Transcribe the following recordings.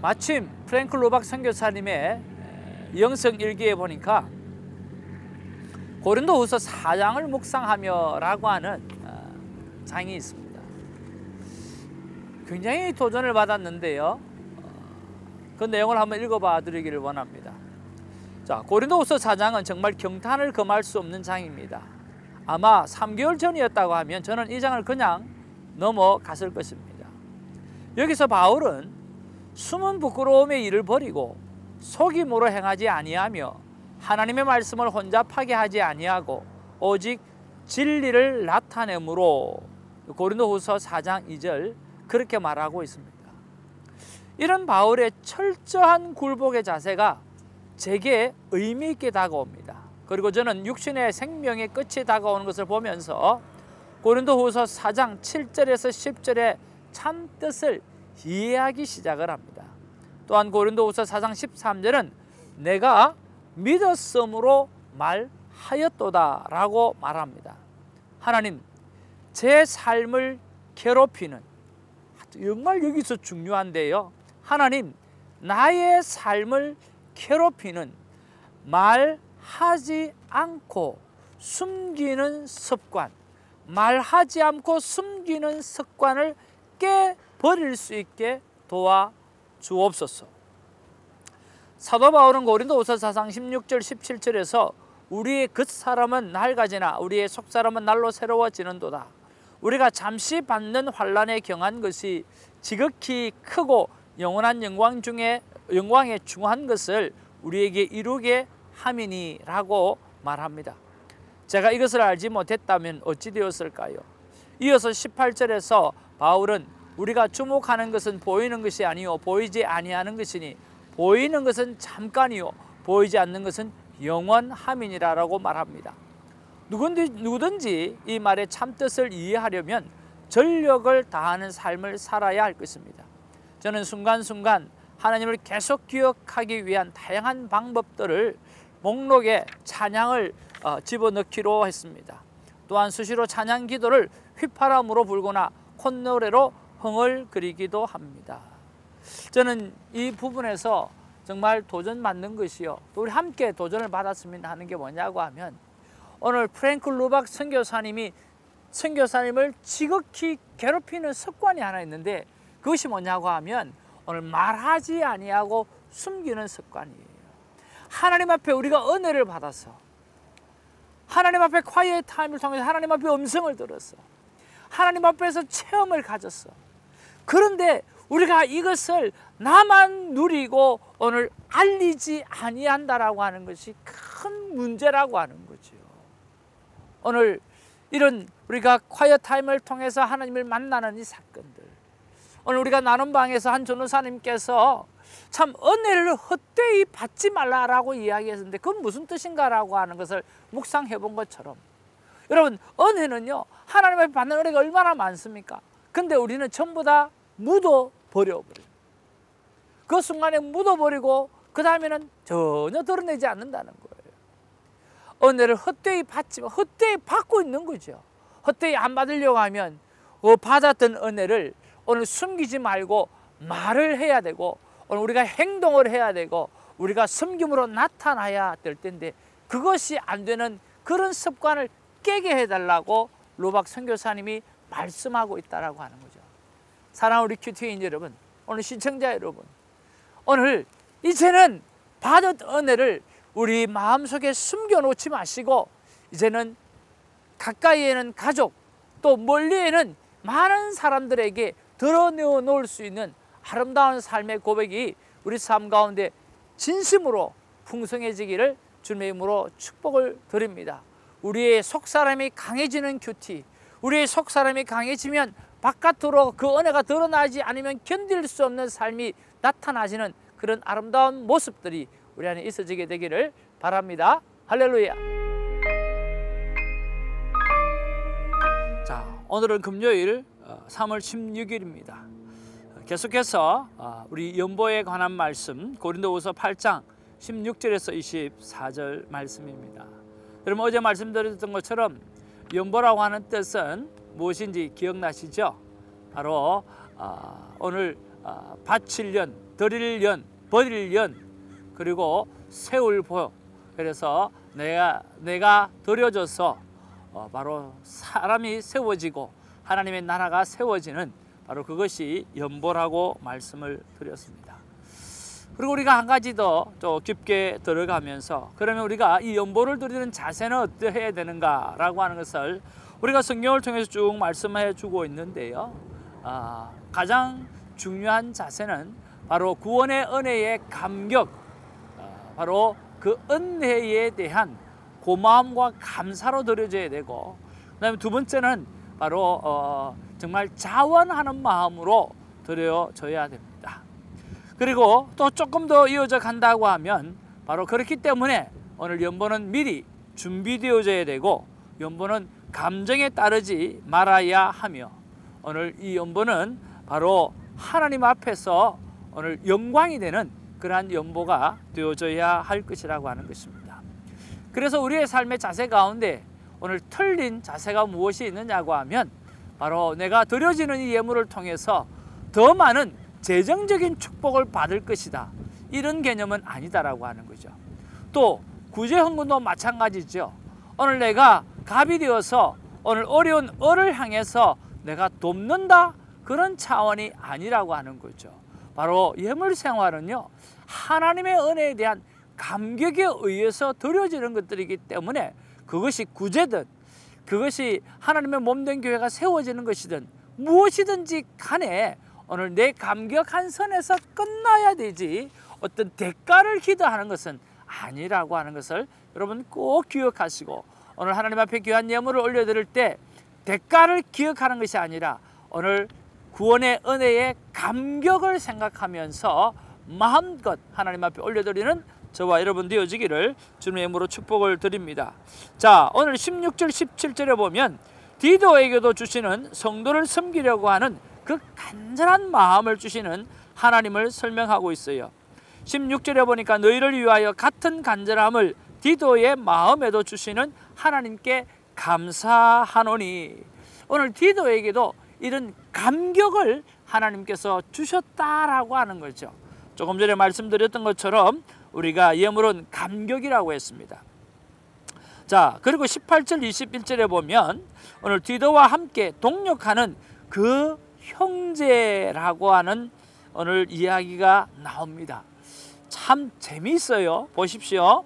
마침 프랭클 로박 선교사님의 영성 일기에 보니까 고린도후서 4장을 묵상하며 라고 하는 장이 있습니다. 굉장히 도전을 받았는데요. 그 내용을 한번 읽어봐 드리기를 원합니다. 자, 고린도후서 4장은 정말 경탄을 금할 수 없는 장입니다. 아마 3개월 전이었다고 하면 저는 이 장을 그냥 넘어갔을 것입니다. 여기서 바울은 숨은 부끄러움의 일을 버리고 속임으로 행하지 아니하며 하나님의 말씀을 혼잡하게 하지 아니하고 오직 진리를 나타내므로 고린도후서 4장 2절 그렇게 말하고 있습니다. 이런 바울의 철저한 굴복의 자세가 제게 의미 있게 다가옵니다. 그리고 저는 육신의 생명의 끝이 다가오는 것을 보면서 고린도후서 4장 7절에서 10절의 참 뜻을 이해하기 시작을 합니다. 또한 고린도후서 4장 13절은 내가 믿었음으로 말하였도다 라고 말합니다. 하나님, 제 삶을 괴롭히는, 정말 여기서 중요한데요, 하나님, 나의 삶을 괴롭히는 말하지 않고 숨기는 습관, 말하지 않고 숨기는 습관을 깨버릴 수 있게 도와주옵소서. 사도 바울은 고린도후서 4장 16절 17절에서 우리의 겉사람은 낡아지나 우리의 속사람은 날로 새로워지는도다. 우리가 잠시 받는 환난에 경한 것이 지극히 크고 영원한 영광에 중한 것을 우리에게 이루게 함이니라고 말합니다. 제가 이것을 알지 못했다면 어찌 되었을까요? 이어서 18절에서 바울은 우리가 주목하는 것은 보이는 것이 아니요 보이지 아니하는 것이니 보이는 것은 잠깐이요 보이지 않는 것은 영원함이니라고 말합니다. 누구든지 이 말의 참뜻을 이해하려면 전력을 다하는 삶을 살아야 할 것입니다. 저는 순간순간 하나님을 계속 기억하기 위한 다양한 방법들을 목록에 찬양을 집어넣기로 했습니다. 또한 수시로 찬양 기도를 휘파람으로 불거나 콧노래로 흥을 그리기도 합니다. 저는 이 부분에서 정말 도전 받는 것이요, 또 우리 함께 도전을 받았으면 하는 게 뭐냐고 하면, 오늘 프랭클 로박 선교사님을 지극히 괴롭히는 습관이 하나 있는데, 그것이 뭐냐고 하면 오늘 말하지 아니하고 숨기는 습관이에요. 하나님 앞에 우리가 은혜를 받아서, 하나님 앞에 quiet 타임을 통해서 하나님 앞에 음성을 들었어, 하나님 앞에서 체험을 가졌어. 그런데 우리가 이것을 나만 누리고 오늘 알리지 아니한다라고 하는 것이 큰 문제라고 하는 거죠. 오늘 이런 우리가 quiet 타임을 통해서 하나님을 만나는 이 사건들, 오늘 우리가 나눔 방에서 한 전도사님께서 참 은혜를 헛되이 받지 말라라고 이야기했는데 그건 무슨 뜻인가라고 하는 것을 묵상해 본 것처럼, 여러분, 은혜는요, 하나님 앞에 받는 은혜가 얼마나 많습니까? 근데 우리는 전부 다 묻어버려버려요. 그 순간에 묻어버리고 그 다음에는 전혀 드러내지 않는다는 거예요. 은혜를 헛되이 받지만 헛되이 받고 있는 거죠. 헛되이 안 받으려고 하면 받았던 은혜를 오늘 숨기지 말고 말을 해야 되고, 오늘 우리가 행동을 해야 되고, 우리가 섬김으로 나타나야 될 텐데 그것이 안 되는 그런 습관을 깨게 해달라고 로박 선교사님이 말씀하고 있다라고 하는 거죠. 사랑하는 우리 큐티인 여러분, 오늘 시청자 여러분, 오늘 이제는 받은 은혜를 우리 마음속에 숨겨놓지 마시고, 이제는 가까이에는 가족, 또 멀리에는 많은 사람들에게 드러내어 놓을 수 있는 아름다운 삶의 고백이 우리 삶 가운데 진심으로 풍성해지기를 주님의 이름으로 축복을 드립니다. 우리의 속사람이 강해지는 큐티, 우리의 속사람이 강해지면 바깥으로 그 은혜가 드러나지 않으면 견딜 수 없는 삶이 나타나시는 그런 아름다운 모습들이 우리 안에 있어지게 되기를 바랍니다. 할렐루야. 자, 오늘은 금요일 3월 16일입니다. 계속해서 우리 연보에 관한 말씀, 고린도후서 8장 16절에서 24절 말씀입니다. 여러분, 어제 말씀드렸던 것처럼 연보라고 하는 뜻은 무엇인지 기억나시죠? 바로 오늘 바칠 연, 드릴 연, 버릴 연, 그리고 세울 보. 그래서 내가 드려져서 바로 사람이 세워지고 하나님의 나라가 세워지는 바로 그것이 연보라고 말씀을 드렸습니다. 그리고 우리가 한 가지 더 좀 깊게 들어가면서, 그러면 우리가 이 연보를 드리는 자세는 어떠해야 되는가라고 하는 것을 우리가 성경을 통해서 쭉 말씀해 주고 있는데요. 가장 중요한 자세는 바로 구원의 은혜의 감격, 바로 그 은혜에 대한 고마움과 감사로 드려져야 되고, 그 다음에 두 번째는 바로 정말 자원하는 마음으로 드려져야 됩니다. 그리고 또 조금 더 이어져 간다고 하면 바로 그렇기 때문에 오늘 연보는 미리 준비되어져야 되고, 연보는 감정에 따르지 말아야 하며, 오늘 이 연보는 바로 하나님 앞에서 오늘 영광이 되는 그러한 연보가 되어져야 할 것이라고 하는 것입니다. 그래서 우리의 삶의 자세 가운데 오늘 틀린 자세가 무엇이 있느냐고 하면 바로 내가 드려지는 이 예물을 통해서 더 많은 재정적인 축복을 받을 것이다, 이런 개념은 아니다라고 하는 거죠. 또 구제헌금도 마찬가지죠. 오늘 내가 갑이 되어서 오늘 어려운 을을 향해서 내가 돕는다, 그런 차원이 아니라고 하는 거죠. 바로 예물 생활은요, 하나님의 은혜에 대한 감격에 의해서 드려지는 것들이기 때문에 그것이 구제든 그것이 하나님의 몸된 교회가 세워지는 것이든 무엇이든지 간에 오늘 내 감격한 선에서 끝나야 되지 어떤 대가를 기도하는 것은 아니라고 하는 것을 여러분 꼭 기억하시고, 오늘 하나님 앞에 귀한 예물을 올려드릴 때 대가를 기억하는 것이 아니라 오늘 구원의 은혜의 감격을 생각하면서 마음껏 하나님 앞에 올려드리는 저와 여러분 되어지기를 주님의 이름으로 축복을 드립니다. 자, 오늘 16절 17절에 보면 디도에게도 주시는 성도를 섬기려고 하는 그 간절한 마음을 주시는 하나님을 설명하고 있어요. 16절에 보니까 너희를 위하여 같은 간절함을 디도의 마음에도 주시는 하나님께 감사하노니, 오늘 디도에게도 이런 감격을 하나님께서 주셨다라고 하는 거죠. 조금 전에 말씀드렸던 것처럼 우리가 예물은 감격이라고 했습니다. 자, 그리고 18절 21절에 보면 오늘 디도와 함께 동역하는 그 형제라고 하는 오늘 이야기가 나옵니다. 참 재미있어요. 보십시오.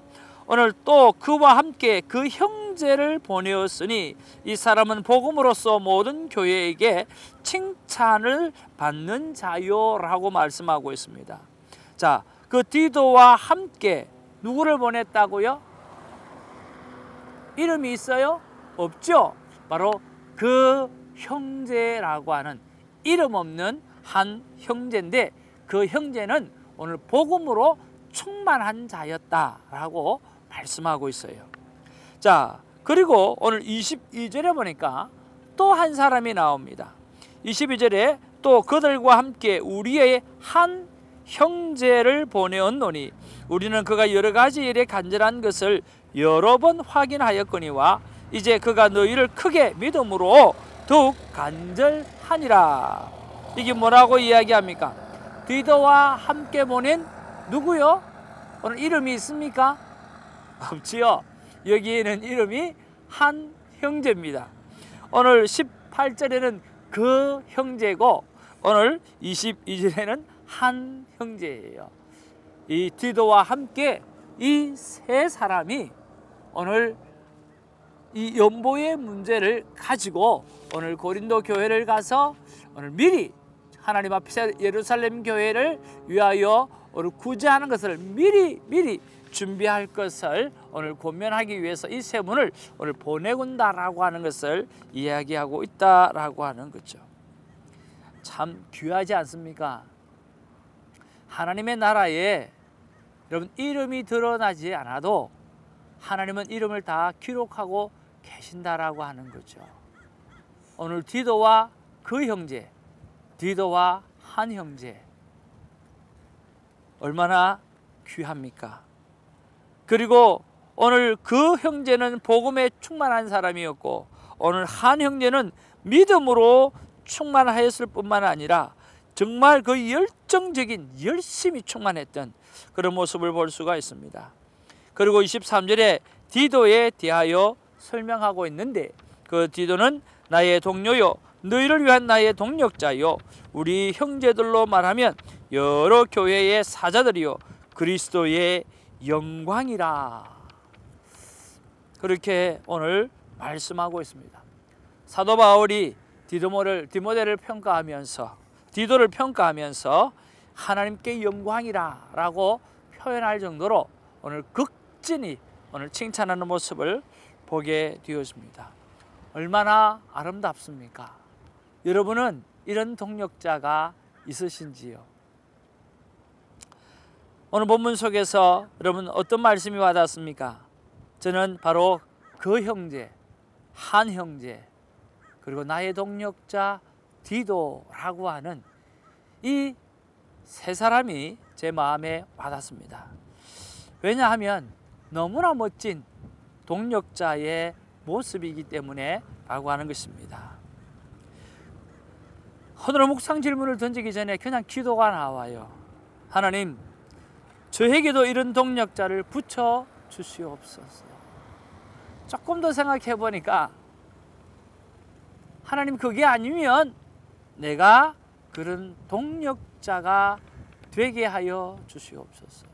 오늘 또 그와 함께 그 형제를 보내었으니 이 사람은 복음으로써 모든 교회에게 칭찬을 받는 자요라고 말씀하고 있습니다. 자, 그 디도와 함께 누구를 보냈다고요? 이름이 있어요? 없죠? 바로 그 형제라고 하는 이름 없는 한 형제인데, 그 형제는 오늘 복음으로 충만한 자였다라고 말씀하고 있어요. 자, 그리고 오늘 22절에 보니까 또 한 사람이 나옵니다. 22절에 또 그들과 함께 우리의 한 형제를 보내었노니 우리는 그가 여러 가지 일에 간절한 것을 여러 번 확인하였거니와 이제 그가 너희를 크게 믿음으로 더욱 간절하니라. 이게 뭐라고 이야기합니까? 디도와 함께 보낸 누구요? 오늘 이름이 있습니까? 없지요. 여기에는 이름이 한 형제입니다. 오늘 18절에는 그 형제고 오늘 22절에는 한 형제예요. 이 디도와 함께 이 세 사람이 오늘 이 연보의 문제를 가지고 오늘 고린도 교회를 가서 오늘 미리 하나님 앞에 예루살렘 교회를 위하여 오늘 구제하는 것을 미리 준비할 것을 오늘 고면하기 위해서 이 세 분을 오늘 보내군다라고 하는 것을 이야기하고 있다라고 하는 거죠. 참 귀하지 않습니까? 하나님의 나라에 여러분 이름이 드러나지 않아도 하나님은 이름을 다 기록하고 계신다라고 하는 거죠. 오늘 디도와 그 형제, 디도와 한 형제, 얼마나 귀합니까? 그리고 오늘 그 형제는 복음에 충만한 사람이었고 오늘 한 형제는 믿음으로 충만하였을 뿐만 아니라 정말 그 열정적인 열심히 충만했던 그런 모습을 볼 수가 있습니다. 그리고 23절에 디도에 대하여 설명하고 있는데, 그 디도는 나의 동료요 너희를 위한 나의 동력자요 우리 형제들로 말하면 여러 교회의 사자들이요 그리스도의 영광이라. 그렇게 오늘 말씀하고 있습니다. 사도 바울이 디모데를 평가하면서, 디도를 평가하면서 하나님께 영광이라 라고 표현할 정도로 오늘 극진히 오늘 칭찬하는 모습을 보게 되었습니다. 얼마나 아름답습니까? 여러분은 이런 동력자가 있으신지요? 오늘 본문 속에서 여러분 어떤 말씀이 와닿습니까? 저는 바로 그 형제, 한 형제, 그리고 나의 동력자 디도라고 하는 이 세 사람이 제 마음에 와닿습니다. 왜냐하면 너무나 멋진 동력자의 모습이기 때문에 라고 하는 것입니다. 오늘 묵상 질문을 던지기 전에 그냥 기도가 나와요. 하나님, 저에게도 이런 동력자를 붙여 주시옵소서. 조금 더 생각해 보니까 하나님, 그게 아니면 내가 그런 동력자가 되게 하여 주시옵소서.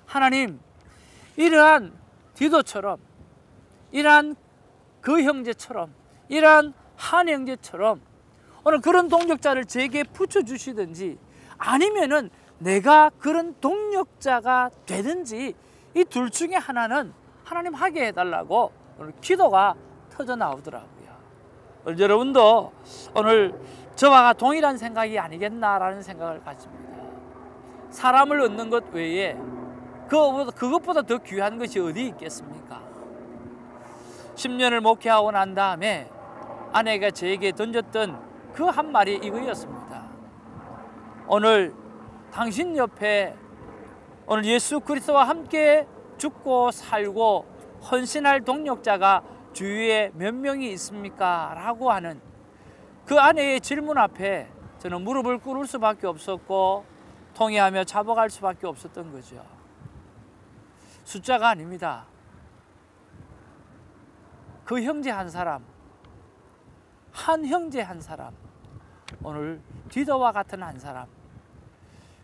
하나님, 이러한 디도처럼, 이러한 그 형제처럼, 이러한 한 형제처럼 오늘 그런 동력자를 제게 붙여주시든지, 아니면은 내가 그런 동력자가 되든지, 이 둘 중에 하나는 하나님 하게 해달라고 오늘 기도가 터져 나오더라고요. 오늘 여러분도 오늘 저와 동일한 생각이 아니겠나라는 생각을 가집니다. 사람을 얻는 것 외에 그것보다 더 귀한 것이 어디 있겠습니까? 10년을 목회하고 난 다음에 아내가 저에게 던졌던 그 한 말이 이거였습니다. 오늘 당신 옆에 오늘 예수 그리스도와 함께 죽고 살고 헌신할 동력자가 주위에 몇 명이 있습니까? 라고 하는 그 아내의 질문 앞에 저는 무릎을 꿇을 수밖에 없었고 통회하며 잡아갈 수밖에 없었던 거죠. 숫자가 아닙니다. 그 형제 한 사람, 한 형제 한 사람, 오늘 디도와 같은 한 사람,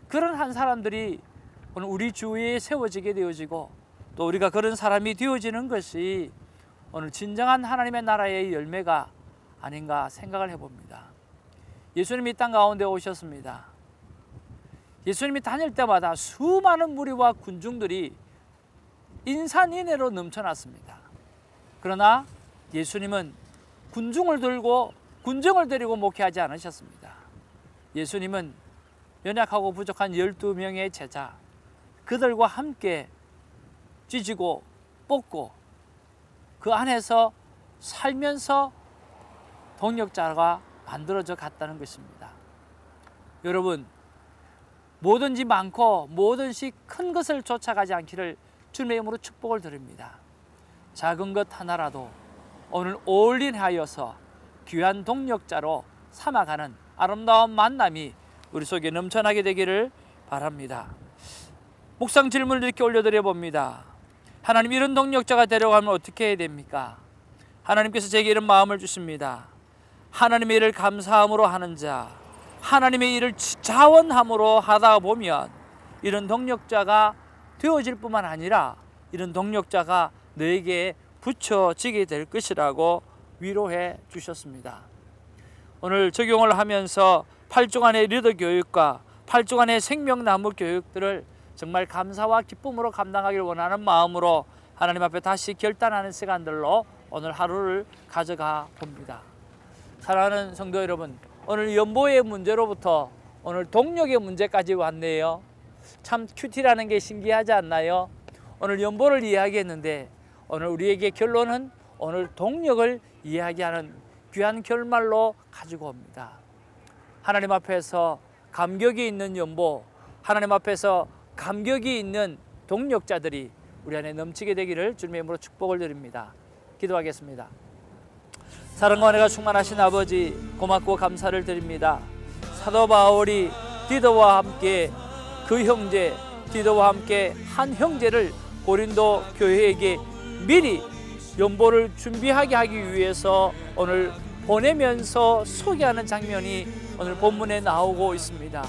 그런 한 사람들이 오늘 우리 주위에 세워지게 되어지고 또 우리가 그런 사람이 되어지는 것이 오늘 진정한 하나님의 나라의 열매가 아닌가 생각을 해봅니다. 예수님이 땅 가운데 오셨습니다. 예수님이 다닐 때마다 수많은 무리와 군중들이 인산인해로 넘쳐났습니다. 그러나 예수님은 군중을 데리고 목회하지 않으셨습니다. 예수님은 연약하고 부족한 12명의 제자, 그들과 함께 찢고 뽑고 그 안에서 살면서 동력자가 만들어져 갔다는 것입니다. 여러분, 뭐든지 많고 뭐든지 큰 것을 쫓아가지 않기를 주님의 이름으로 축복을 드립니다. 작은 것 하나라도 오늘 올인하여서 귀한 동력자로 삼아가는 아름다운 만남이 우리 속에 넘쳐나게 되기를 바랍니다. 묵상 질문을 이렇게 올려드려 봅니다. 하나님, 이런 동력자가 되려면 어떻게 해야 됩니까? 하나님께서 제게 이런 마음을 주십니다. 하나님의 일을 감사함으로 하는 자, 하나님의 일을 자원함으로 하다 보면 이런 동력자가 되어질 뿐만 아니라 이런 동력자가 너에게 붙여지게 될 것이라고 위로해 주셨습니다. 오늘 적용을 하면서 8주간의 리더 교육과 8주간의 생명나무 교육들을 정말 감사와 기쁨으로 감당하기를 원하는 마음으로 하나님 앞에 다시 결단하는 시간들로 오늘 하루를 가져가 봅니다. 사랑하는 성도 여러분, 오늘 연보의 문제로부터 오늘 동력의 문제까지 왔네요. 참 큐티라는 게 신기하지 않나요? 오늘 연보를 이야기했는데 오늘 우리에게 결론은 오늘 동력을 이야기하는 귀한 결말로 가지고 옵니다. 하나님 앞에서 감격이 있는 연보, 하나님 앞에서 감격이 있는 동력자들이 우리 안에 넘치게 되기를 주님의 이름으로 축복을 드립니다. 기도하겠습니다. 사랑과 은혜가 충만하신 아버지, 고맙고 감사를 드립니다. 사도 바울이 디도와 함께 그 형제 디도와 함께 한 형제를 고린도 교회에게 미리 연보를 준비하게 하기 위해서 오늘 보내면서 소개하는 장면이 오늘 본문에 나오고 있습니다.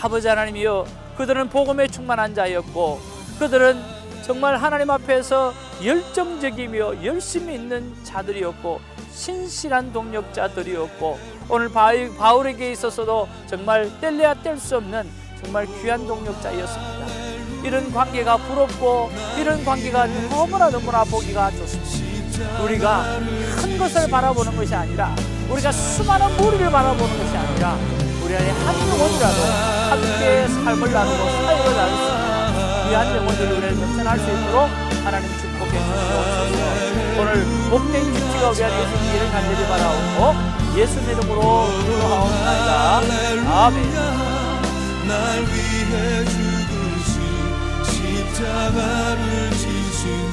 아버지 하나님이여, 그들은 복음에 충만한 자였고 그들은 정말 하나님 앞에서 열정적이며 열심히 있는 자들이었고 신실한 동력자들이었고 오늘 바울에게 있어서도 정말 뗄래야 뗄 수 없는 정말 귀한 동력자였습니다. 이런 관계가 부럽고 이런 관계가 너무나 보기가 좋습니다. 우리가 큰 것을 바라보는 것이 아니라 우리가 수많은 무리를 바라보는 것이 아니라 우리 안에 한 영혼이라도 함께 삶을 나누고 사역을 나눌 수 있는 귀한 영혼들을 우리를 넘쳐날 수 있도록 하나님 축복해 주시옵소서. 오늘 복된 김치가 우리 안에 생기기를 간절히 바라오고 예수님 이름으로 기도하옵나이다. 아멘. 날 위해 죽으신 십자가를 지신